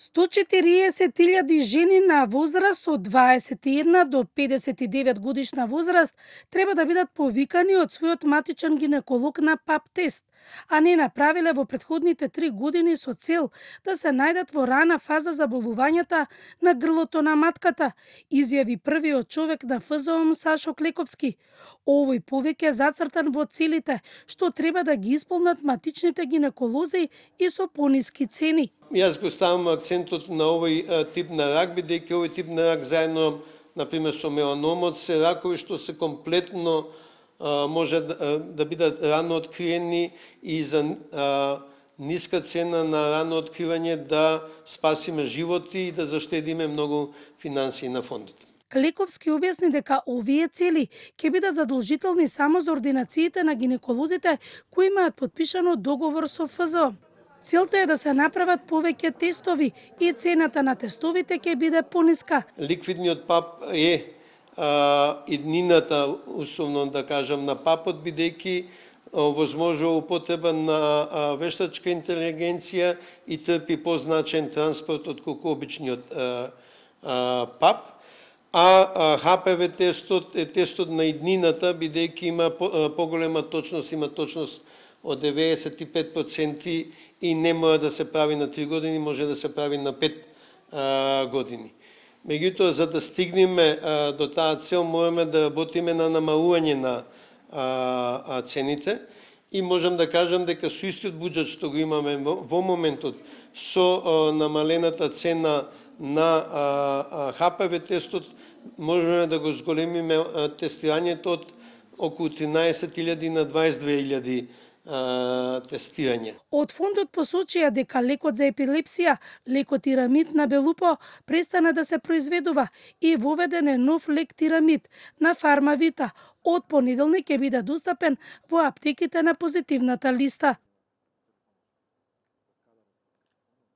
140.000 жени на возраст од 21 до 59 годишна возраст треба да бидат повикани од својот матичен гинеколог на ПАП тест, а не направиле во претходните 3 години со цел да се најдат во рана фаза заболувањата на грлото на матката, изјави првиот човек на ФЗОМ Сашо Клековски. Овој повеќе зацртан во целите што треба да ги исполнат матичните гинеколози и со пониски цени. Јас го ставам акцентот на овој тип на рак, бидејќи овој тип на рак заедно, например, со меланомот, се ракови што се комплетно може да бидат рано откриени и за ниска цена на рано откривање да спасиме животи и да заштедиме многу финансии на фондот. Клековски објасни дека овие цели ќе бидат задолжителни само за ординациите на гинеколозите кои имаат подпишано договор со ФЗО. Целта е да се направат повеќе тестови и цената на тестовите ќе биде пониска. Ликвидниот ПАП е иднината, условно да кажам, на ПАПот, бидејќи возможува употреба на вештачка интелигенција и трпи позначен транспорт отколку обичниот ПАП. А ХПВ тестот е тестот на иднината, бидејќи има поголема точност, има точност од 95% и не мора да се прави на 3 години, може да се прави на 5 години. Меѓутоа, за да стигнеме до таа цел, мораме да работиме на намалување на цените и можам да кажам дека со истиот буџет што го имаме во моментот, со намалената цена на ХПВ тестот, можеме да го зголемиме тестирањето од околу 13.000 на 22.000 тестирање. Од фондот посочија дека лекот за епилепсија, лекот тирамид на Белупо, престана да се произведува и воведен е нов лек тирамид на Фармавита. Од понеделник ќе биде достапен во аптеките на позитивната листа.